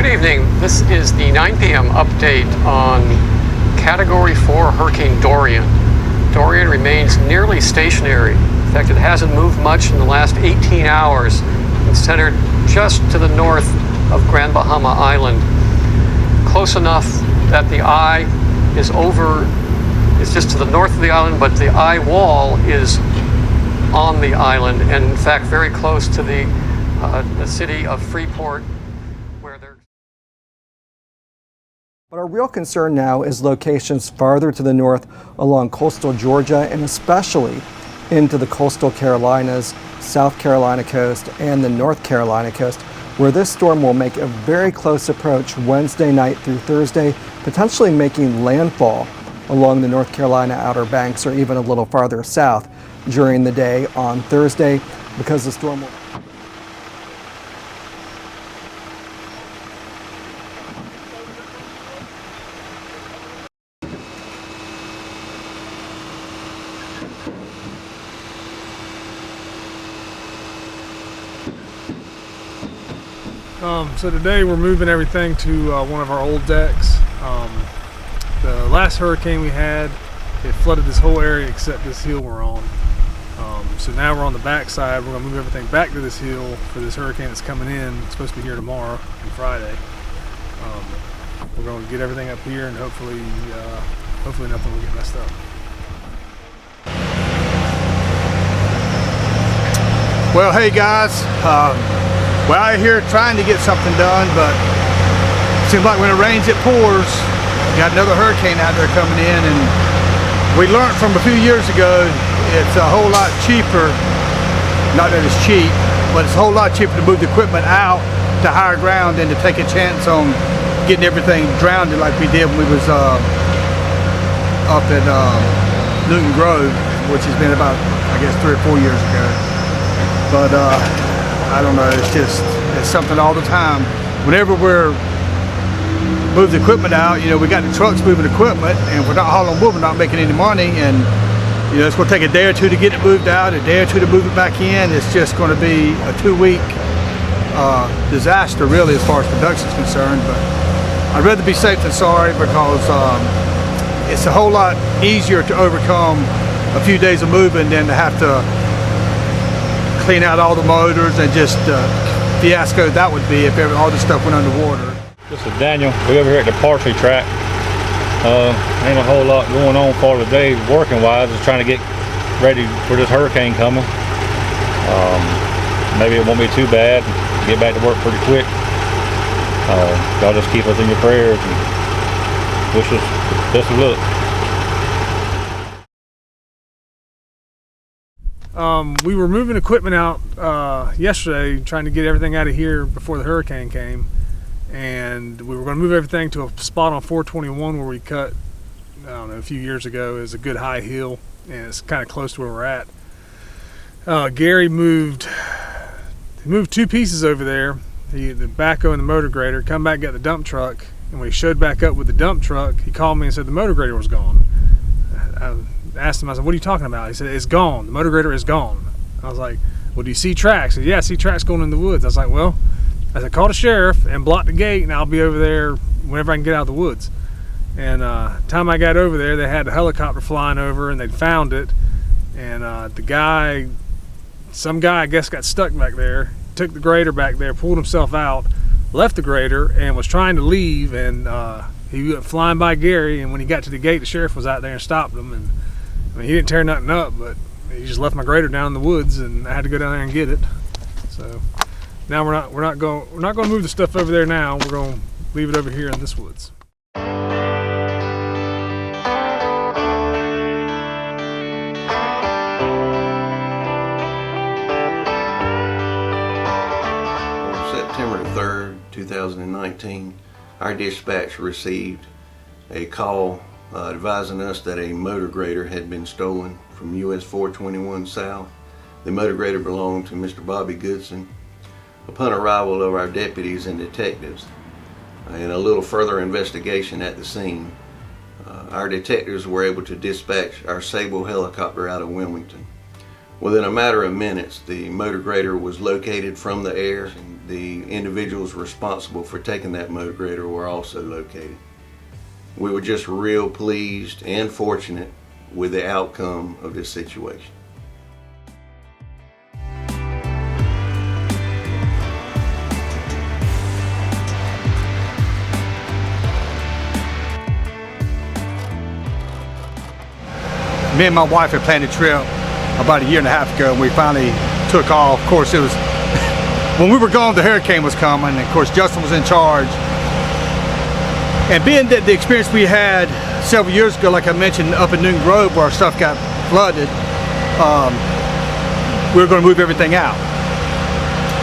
Good evening. This is the 9 p.m. update on Category 4 Hurricane Dorian. Dorian remains nearly stationary. In fact, it hasn't moved much in the last 18 hours. It's centered just to the north of Grand Bahama Island. Close enough that the eye is it's just to the north of the island, but the eye wall is on the island, and in fact very close to the city of Freeport, where they're... But our real concern now is locations farther to the north along coastal Georgia and especially into the coastal Carolinas, South Carolina coast, and the North Carolina coast, where this storm will make a very close approach Wednesday night through Thursday, potentially making landfall along the North Carolina Outer Banks or even a little farther south during the day on Thursday, because the storm will... So today we're moving everything to one of our old decks. The last hurricane we had, it flooded this whole area except this hill we're on. So now we're on the back side. We're going to move everything back to this hill for this hurricane that's coming in. It's supposed to be here tomorrow and Friday. We're going to get everything up here and hopefully nothing will get messed up. Well, hey guys. We're out here trying to get something done, but it seems like when it rains, it pours. We got another hurricane out there coming in, and we learned from a few years ago, it's a whole lot cheaper, not that it's cheap, but it's a whole lot cheaper to move the equipment out to higher ground than to take a chance on getting everything drowned like we did when we was up at Newton Grove, which has been about, I guess, 3 or 4 years ago. But I don't know, it's something all the time. Whenever we're moving the equipment out, you know, we got the trucks moving equipment, and if we're not hauling wood, we're not making any money, and you know, it's going to take a day or two to get it moved out, a day or two to move it back in. It's just going to be a 2-week disaster, really, as far as production is concerned. But I'd rather be safe than sorry, because it's a whole lot easier to overcome a few days of moving than to have to clean out all the motors, and just fiasco that would be if all this stuff went underwater. This is Daniel. We're over here at the Parsley track. Ain't a whole lot going on for today working wise. Just trying to get ready for this hurricane coming. Maybe it won't be too bad. Get back to work pretty quick. Y'all just keep us in your prayers and wish us the best of luck. We were moving equipment out yesterday, trying to get everything out of here before the hurricane came, and we were going to move everything to a spot on 421 where we cut, I don't know, a few years ago. It was a good high hill, and it's kind of close to where we're at. Gary moved 2 pieces over there, the backhoe and the motor grader. Come back, got the dump truck, and when he showed back up with the dump truck, he called me and said the motor grader was gone. I asked him, I said, what are you talking about? He said, it's gone. The motor grader is gone. I was like, well, do you see tracks? He said, yeah, I see tracks going in the woods. I was like, well, I said, call the sheriff and block the gate, and I'll be over there whenever I can get out of the woods. And time I got over there, they had a helicopter flying over, and they'd found it. And some guy, I guess, got stuck back there, took the grader back there, pulled himself out, left the grader, and was trying to leave, and he went flying by Gary, and when he got to the gate, the sheriff was out there and stopped him. And I mean, he didn't tear nothing up, but he just left my grader down in the woods, and I had to go down there and get it. So now we're not going to move the stuff over there now. We're going to leave it over here in this woods. September 3rd, 2019, our dispatch received a call advising us that a motor grader had been stolen from US 421 South. The motor grader belonged to Mr. Bobby Goodson. Upon arrival of our deputies and detectives and a little further investigation at the scene, our detectives were able to dispatch our Sable helicopter out of Wilmington. Within a matter of minutes, the motor grader was located from the air. The individuals responsible for taking that motor grader were also located. We were just real pleased and fortunate with the outcome of this situation. Me and my wife had planned a trip about a year and a half ago, and we finally took off. Of course, it was when we were gone, the hurricane was coming, and of course Justin was in charge. And being that the experience we had several years ago, like I mentioned, up in Newton Grove where our stuff got flooded, we were going to move everything out.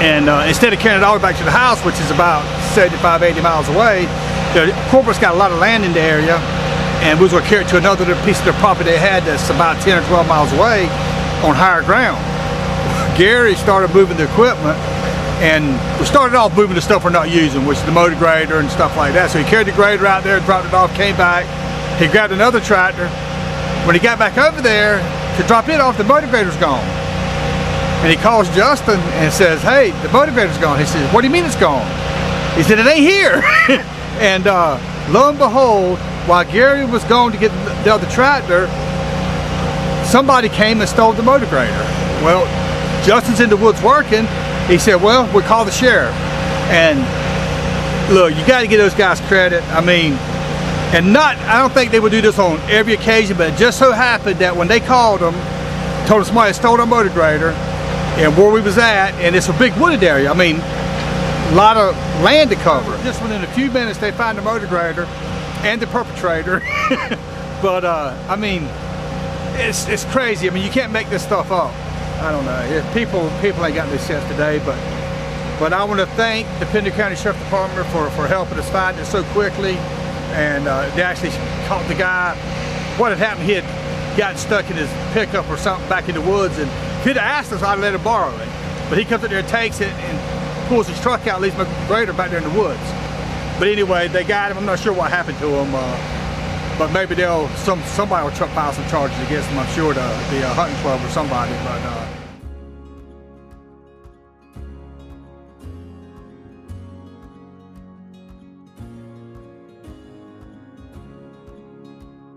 And instead of carrying it all the way back to the house, which is about 75, 80 miles away, corporate's got a lot of land in the area, and we was going to carry it to another piece of the property they had that's about 10 or 12 miles away on higher ground. Gary started moving the equipment, and we started off moving the stuff we're not using, which is the motor grader and stuff like that. So he carried the grader out there, dropped it off, came back. He grabbed another tractor. When he got back over there to drop it off, the motor grader's gone. And he calls Justin and says, "Hey, the motor grader's gone." He says, "What do you mean it's gone?" He said, "It ain't here." And lo and behold, while Gary was going to get the other tractor, somebody came and stole the motor grader. Well, Justin's in the woods working. He said, "Well, we'll call the sheriff." And look, you got to give those guys credit. I mean, and I don't think they would do this on every occasion, but it just so happened that when they called them, told us somebody had stolen our motor grader and where we was at, and it's a big wooded area. I mean, a lot of land to cover. Just within a few minutes, they find the motor grader and the perpetrator. But I mean, it's crazy. I mean, you can't make this stuff up. I don't know. People ain't got no sense today, but I want to thank the Pender County Sheriff Department for helping us find it so quickly, and they actually caught the guy. What had happened? He had gotten stuck in his pickup or something back in the woods, and if he'd have asked us, I'd let him borrow it. But he comes up there and takes it and pulls his truck out, leaves my grader back there in the woods. But anyway, they got him. I'm not sure what happened to him, but maybe somebody will file some charges against him. I'm sure the hunting club or somebody. But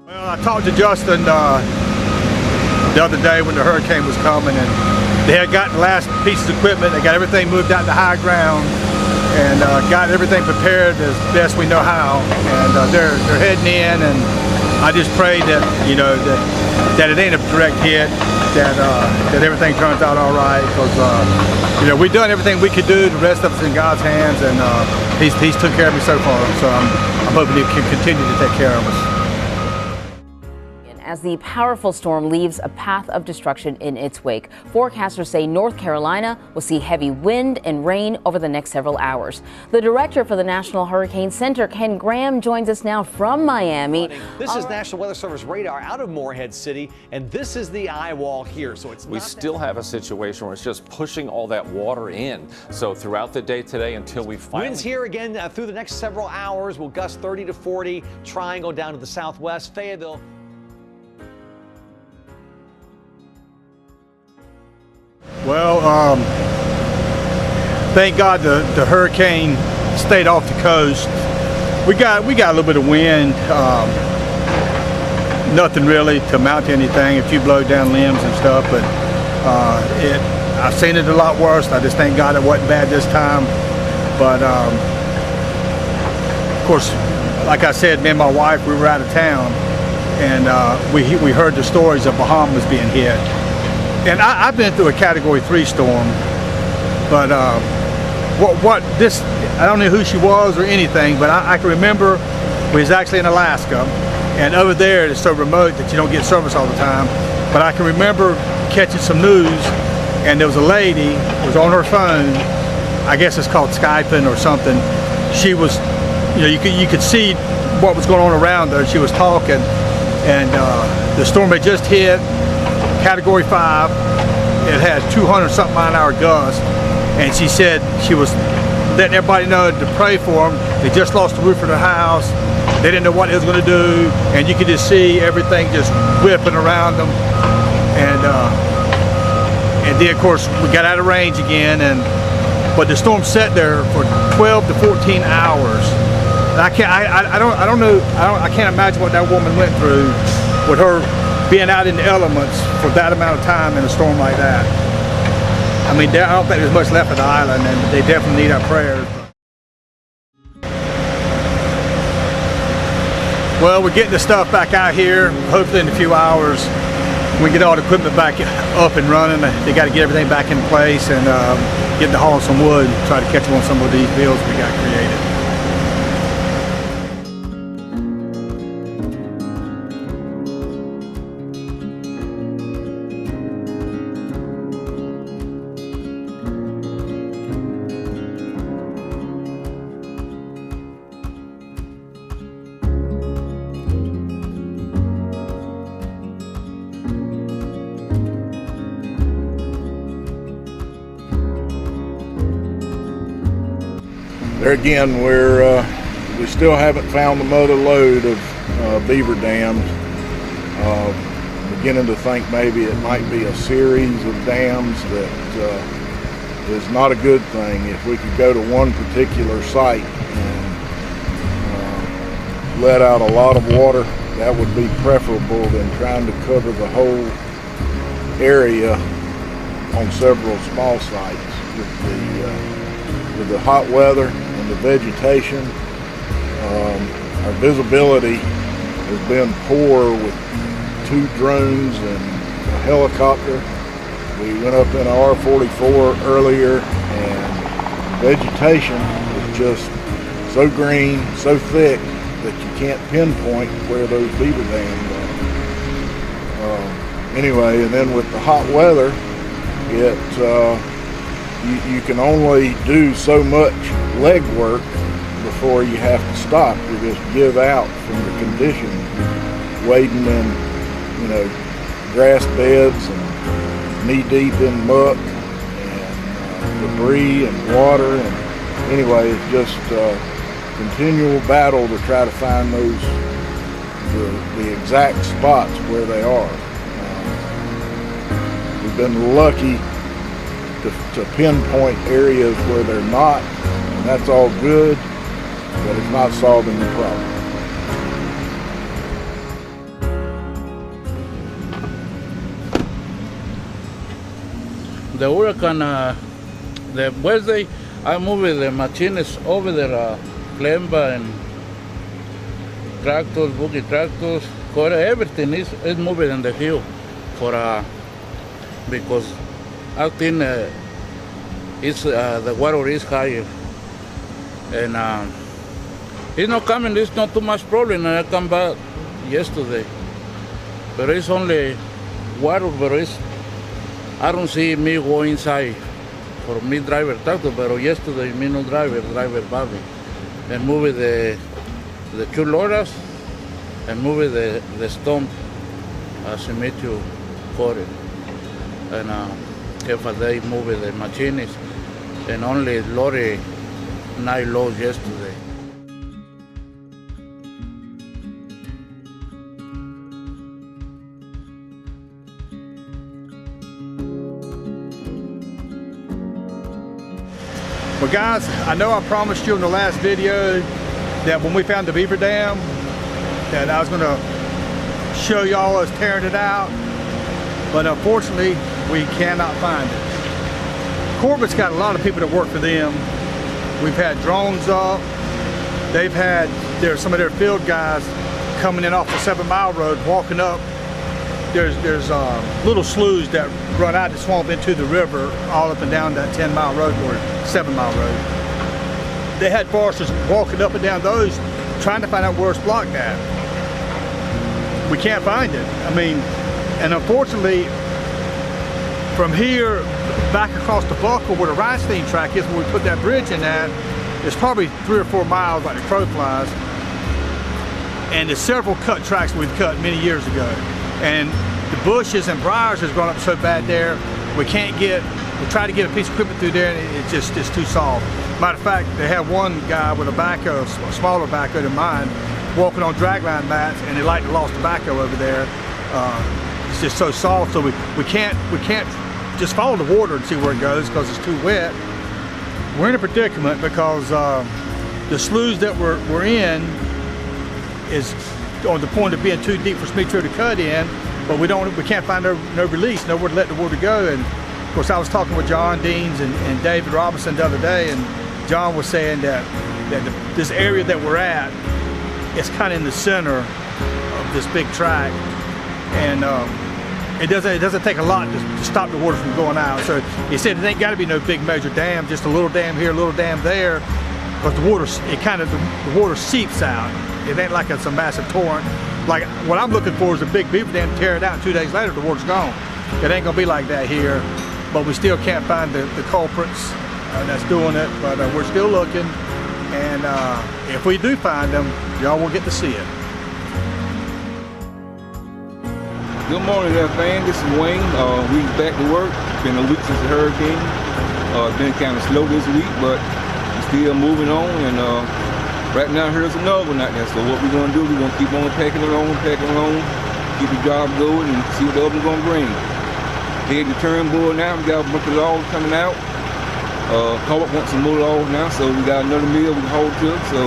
well, I talked to Justin the other day when the hurricane was coming, and they had gotten the last pieces of equipment. They got everything moved out to high ground, and got everything prepared as best we know how. And they're heading in, and I just pray that that it ain't a direct hit, that everything turns out all right, because we've done everything we could do. The rest of it's in God's hands, and He's took care of me so far. So I'm hoping He can continue to take care of us. As the powerful storm leaves a path of destruction in its wake, forecasters say North Carolina will see heavy wind and rain over the next several hours. The director for the National Hurricane Center, Ken Graham, joins us now from Miami. This is National Weather Service radar out of Morehead City, and this is the eye wall here. So we still have a situation where it's just pushing all that water in. So throughout the day today until we finally... Winds here again through the next several hours will gust 30 to 40, Triangle down to the southwest, Fayetteville. Well, thank God the hurricane stayed off the coast. We got a little bit of wind, nothing really to amount to anything. A few blowed down limbs and stuff, but I've seen it a lot worse. I just thank God it wasn't bad this time. But of course, like I said, me and my wife, we were out of town, and we heard the stories of Bahamas being hit. And I've been through a Category 3 storm, but I don't know who she was or anything, but I can remember we was actually in Alaska, and over there it's so remote that you don't get service all the time. But I can remember catching some news, and there was a lady who was on her phone, I guess it's called Skyping or something. She was, you could see what was going on around her. She was talking, and the storm had just hit. Category 5, it had 200-something mile-an-hour gust, and she said she was letting everybody know to pray for them. They just lost the roof of their house. They didn't know what it was going to do, and you could just see everything just whipping around them. And And then of course we got out of range again, but the storm sat there for 12 to 14 hours. And I can't imagine what that woman went through with her being out in the elements for that amount of time in a storm like that. I mean, I don't think there's much left of the island, and they definitely need our prayers. Well, we're getting the stuff back out here. Hopefully in a few hours we get all the equipment back up and running. They got to get everything back in place and get to hauling some wood, try to catch them on some of these bills we got created. There again, we still haven't found the mother lode of beaver dams. Beginning to think maybe it might be a series of dams that is not a good thing. If we could go to one particular site and let out a lot of water, that would be preferable than trying to cover the whole area on several small sites. With the hot weather and the vegetation, our visibility has been poor with 2 drones and a helicopter. We went up in our R44 earlier, and vegetation is just so green, so thick that you can't pinpoint where those beaver dams are. Anyway, and then with the hot weather, you can only do so much leg work before you have to stop. You just give out from the conditions, wading in, grass beds and knee deep in muck and debris and water. And anyway, it's just a continual battle to try to find the exact spots where they are. We've been lucky to pinpoint areas where they're not, and that's all good, but it's not solving the problem. The hurricane, the Wednesday, I moved the machines over there, Clemba and tractors, buggy tractors, everything is moving in the hill because I think the water is higher, and it's not coming. It's not too much problem. And I come back yesterday, but it's only water. But I don't see me go inside for me driver tractor. But yesterday me no driver Bobby, and move the 2 loaders and move the stump as I made you for it, and. If they move the machines and only lorry 9 loads yesterday. Well guys, I know I promised you in the last video that when we found the beaver dam that I was going to show y'all us tearing it out, but unfortunately we cannot find it. Corbett's got a lot of people that work for them. We've had drones up. There's some of their field guys coming in off the 7 Mile Road, walking up. There's little sloughs that run out the swamp into the river, all up and down that 10 Mile Road or 7 Mile Road. They had foresters walking up and down those, trying to find out where it's blocked at. We can't find it. I mean, and unfortunately, from here back across the buckle where the Larceny track is, where we put that bridge in at, it's probably 3 or 4 miles like the crow flies. And there's several cut tracks we've cut many years ago. And the bushes and briars has grown up so bad there, we try to get a piece of equipment through there, and it's too soft. Matter of fact, they have one guy with a backhoe, a smaller backhoe than mine, walking on dragline mats, and they like to lost tobacco over there. It's just so soft, so we can't just follow the water and see where it goes because it's too wet. We're in a predicament because the sloughs that we're in is on the point of being too deep for Smith to cut in, but we can't find no release, nowhere to let the water go. And of course, I was talking with John Deans and David Robinson the other day, and John was saying that this area that we're at is kind of in the center of this big tract, and it doesn't take a lot to stop the water from going out. So he said it ain't got to be no big major dam, just a little dam here, a little dam there, because the water seeps out. It ain't like it's a massive torrent. Like what I'm looking for is a big beaver dam to tear it out, and 2 days later the water's gone. It ain't gonna be like that here, but we still can't find the culprits that's doing it. But we're still looking, and if we do find them, y'all will get to see it. Good morning there, fan. This is Wayne. We're back to work. It's been a week since the hurricane. It's been kind of slow this week, but we're still moving on. And right now, here's another one out there. So what we're going to do, we're going to keep on packing along, keep the job going, and see what the other one's going to bring. Head to Turnbull now. We got a bunch of logs coming out. Co-op wants some more logs now, so we got another mill we can hold to. So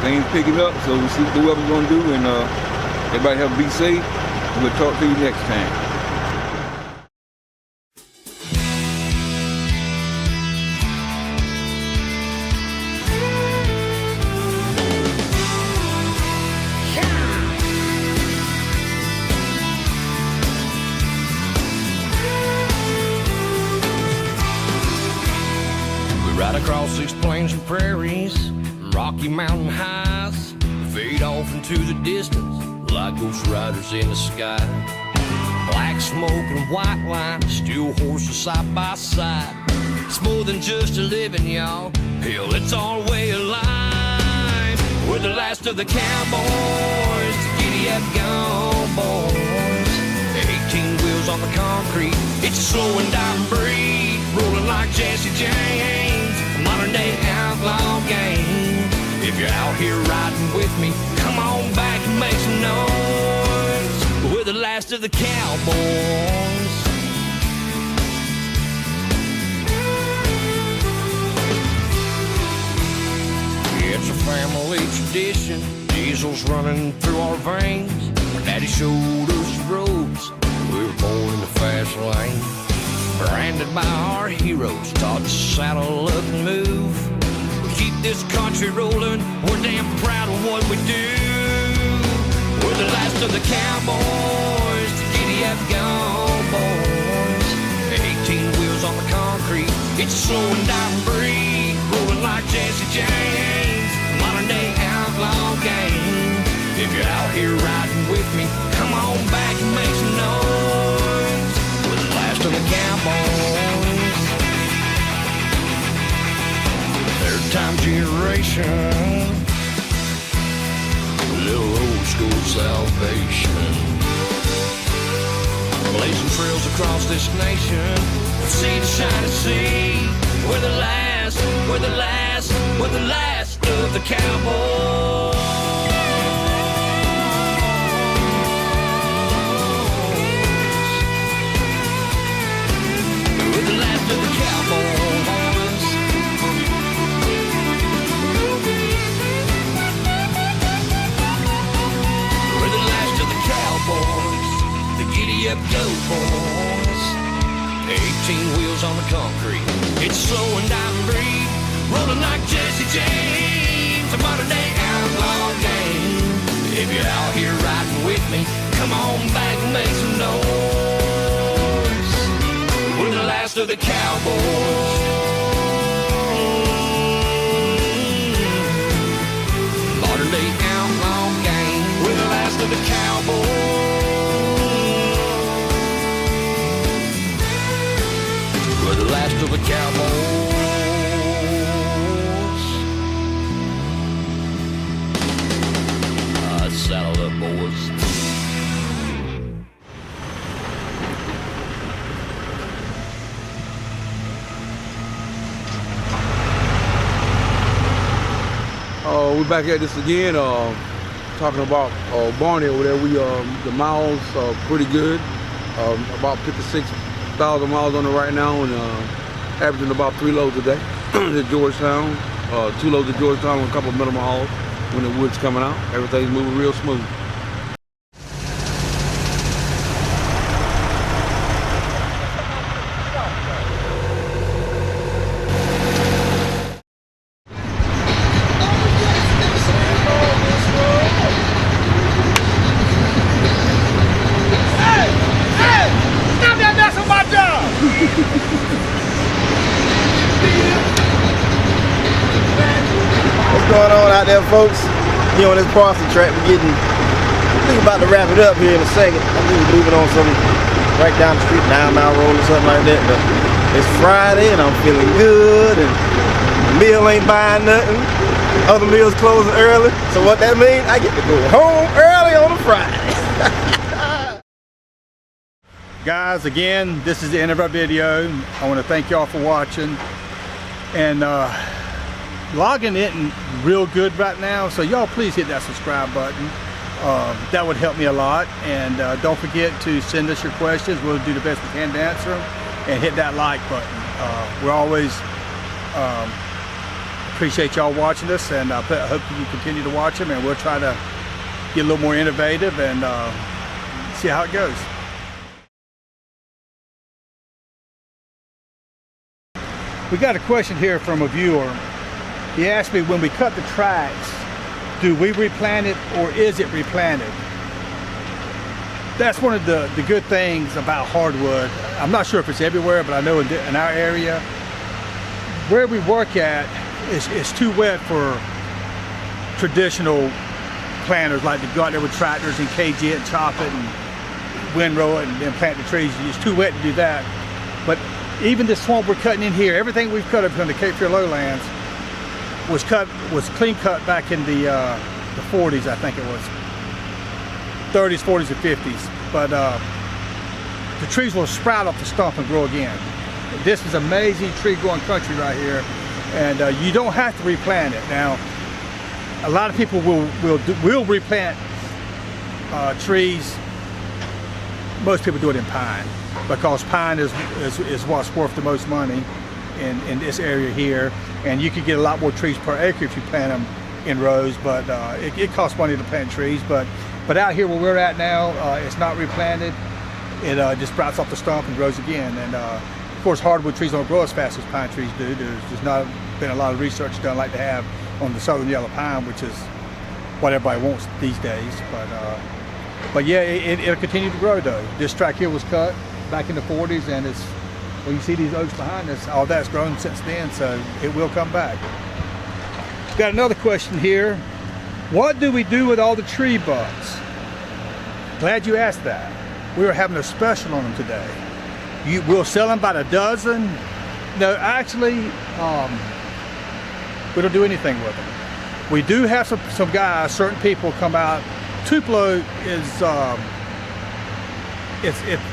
things picking up. So we'll see what the weather's going to do, and everybody have to be safe. We'll talk to you next time. We ride across these plains and prairies, rocky mountain highs, fade off into the distance like ghost riders in the sky. Black smoke and white line, steel horses side by side. It's more than just a living, y'all. Hell, it's our way of life. We're the last of the cowboys, the giddy up gone boys. 18 wheels on the concrete, it's a slow and dying breed, rolling like Jesse James, a modern day outlaw game. If you're out here riding with me, come on back and make some noise. We're the last of the cowboys. It's a family tradition, diesel's running through our veins. Daddy showed us the roads, we were born in the fast lane. Branded by our heroes, taught to saddle up and move. Keep this country rolling, we're damn proud of what we do. We're the last of the cowboys, the giddy up gone boys. 18 wheels on the concrete, it's a slow and dying breed, rolling like Jesse James, a modern day outlaw game. If you're out here riding with me, come on back and make some noise. We're the last of the cowboys. Third-time generation, a little old school salvation. Blazing trails across this nation, from sea to shining sea. We're the last, we're the last, we're the last of the cowboys. We're the last of the cowboys. We're the last of the cowboys, the giddy up go boys. 18 wheels on the concrete, it's slow and dying breed, rolling like Jesse James, a modern day outlaw game. If you're out here riding with me, come on back and make some noise. We're the last of the cowboys. Modern day outlaw game, we're the last of the cowboys. We're the last of the cowboys. Saddle up, boys. We're back at this again, talking about Barney over there. The miles are pretty good, about 56 1,000 miles on it right now, and averaging about 3 loads a day at Georgetown. 2 loads at Georgetown and a couple of minimum hauls when the wood's coming out. Everything's moving real smooth. What's going on out there, folks? Here on this parcel track, we're about to wrap it up here in a second. I'm just moving on some right down the street, 9 Mile Road or something like that. But it's Friday and I'm feeling good, and the mill ain't buying nothing. Other mills closing early. So what that means, I get to go home early on a Friday. Guys, again, this is the end of our video. I want to thank y'all for watching. And logging isn't real good right now, so y'all please hit that subscribe button. That would help me a lot. And don't forget to send us your questions. We'll do the best we can to answer them. And hit that like button. We always appreciate y'all watching us, and I hope you continue to watch them, and we'll try to get a little more innovative and see how it goes. We got a question here from a viewer. He asked me, when we cut the tracks, do we replant it or is it replanted? That's one of the good things about hardwood. I'm not sure if it's everywhere, but I know in our area, where we work at is too wet for traditional planters, like to go out there with tractors and cage it and chop it and windrow it and then plant the trees. It's too wet to do that. But even this swamp we're cutting in here, everything we've cut up from the Cape Fear lowlands was clean cut back in the 40s, I think it was. 30s, 40s, and 50s. But the trees will sprout off the stump and grow again. This is amazing tree growing country right here, and you don't have to replant it. Now, a lot of people will replant trees. Most people do it in pine, because pine is what's worth the most money in this area here, and you could get a lot more trees per acre if you plant them in rows, but it costs money to plant trees. But out here where we're at now, it's not replanted. It just sprouts off the stump and grows again. And of course, hardwood trees don't grow as fast as pine trees do. There's not been a lot of research done like they have on the southern yellow pine, which is what everybody wants these days. But yeah, it'll continue to grow though. This track here was cut back in the 40s, and it's, well, you see these oaks behind us, all that's grown since then, so it will come back. Got another question here. What do we do with all the tree butts? Glad you asked that. We were having a special on them today. We'll sell them by the dozen. No, actually, we don't do anything with them. We do have some guys, certain people come out. Tupelo is,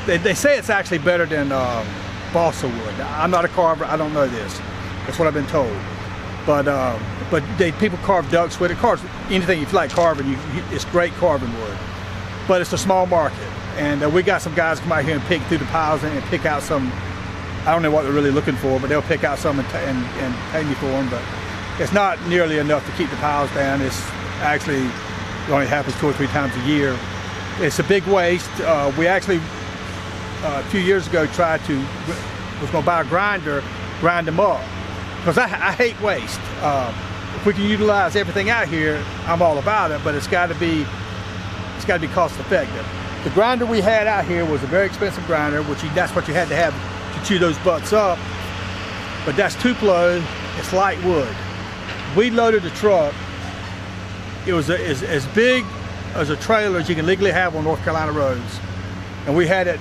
they say it's actually better than balsa wood. I'm not a carver, I don't know this. That's what I've been told. But people carve ducks with it. Carve anything you feel like carving, it's great carving wood. But it's a small market. And we got some guys come out here and pick through the piles and pick out some, I don't know what they're really looking for, but they'll pick out some and pay me for them. But it's not nearly enough to keep the piles down. It's actually, it only happens 2 or 3 times a year. It's a big waste. We actually, a few years ago, was going to buy a grinder, grind them up. Because I hate waste. If we can utilize everything out here, I'm all about it, but it's got to be cost effective. The grinder we had out here was a very expensive grinder, that's what you had to have to chew those butts up. But that's Tupelo, it's light wood. We loaded the truck. It was as big as a trailer as you can legally have on North Carolina roads. And we had it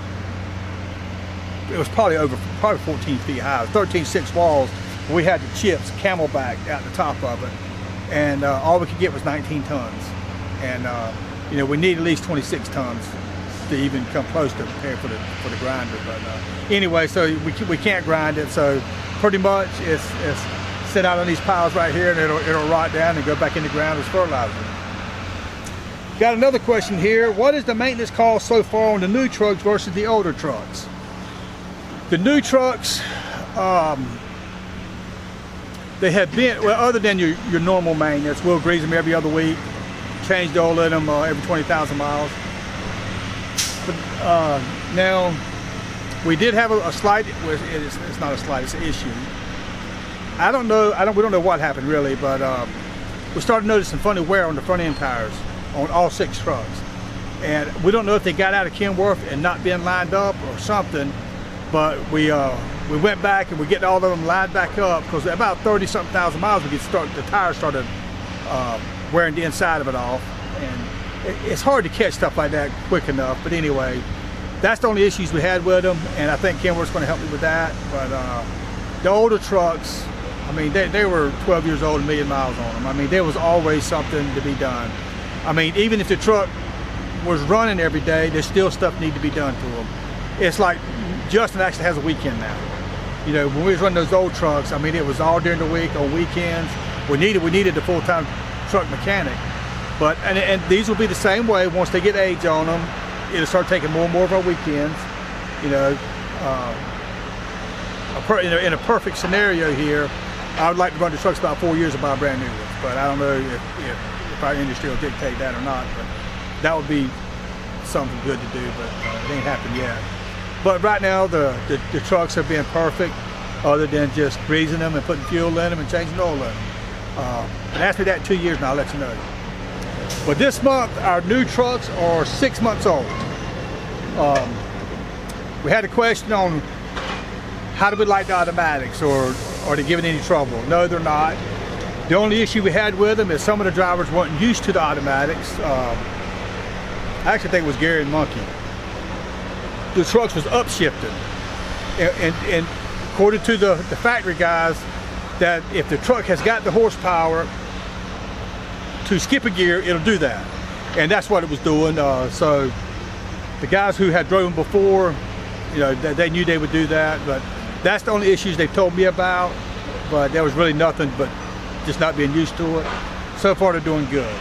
was probably 14 feet high, 13.6 walls. We had the chips, camelback at the top of it. And all we could get was 19 tons. And we need at least 26 tons to even come close to prepare for the grinder. But anyway, so we can't grind it. So pretty much it's sit out on these piles right here, and it'll rot down and go back in the ground as fertilizer. Got another question here. What is the maintenance cost so far on the new trucks versus the older trucks? The new trucks, they have been, well, other than your normal maintenance, we'll grease them every other week, change the oil in them every 20,000 miles. But now, we did have a slight, it's not a slight, it's an issue. We don't know what happened really, but we started noticing funny wear on the front end tires on all 6 trucks. And we don't know if they got out of Kenworth and not been lined up or something, but we went back and we're getting all of them lined back up because about 30-something thousand miles the tires started wearing the inside of it off. And it's hard to catch stuff like that quick enough, but anyway, that's the only issues we had with them, and I think Kenworth's going to help me with that. But the older trucks, I mean, they were 12 years old, 1 million miles on them. I mean, there was always something to be done. I mean, even if the truck was running every day, there's still stuff need to be done to them. It's like Justin actually has a weekend now. You know, when we was running those old trucks, I mean, it was all during the week, on weekends. We needed a full-time truck mechanic. But and these will be the same way once they get age on them. It'll start taking more and more of our weekends. You know, in a perfect scenario here, I would like to run the trucks about 4 years and buy brand new ones. But I don't know if our industry will dictate that or not. But that would be something good to do, but it ain't happened yet. But right now, the trucks have been perfect, other than just greasing them and putting fuel in them and changing oil in them. And ask me that in 2 years and I'll let you know. But this month, our new trucks are 6 months old. We had a question on how do we like the automatics, or are they giving any trouble? No, they're not. The only issue we had with them is some of the drivers weren't used to the automatics. I actually think it was Gary and Monkey. The trucks was upshifted. And according to the factory guys, that if the truck has got the horsepower to skip a gear, it'll do that. And that's what it was doing. So the guys who had driven before, you know, they knew they would do that, but that's the only issues they've told me about. But there was really nothing but just not being used to it. So far they're doing good.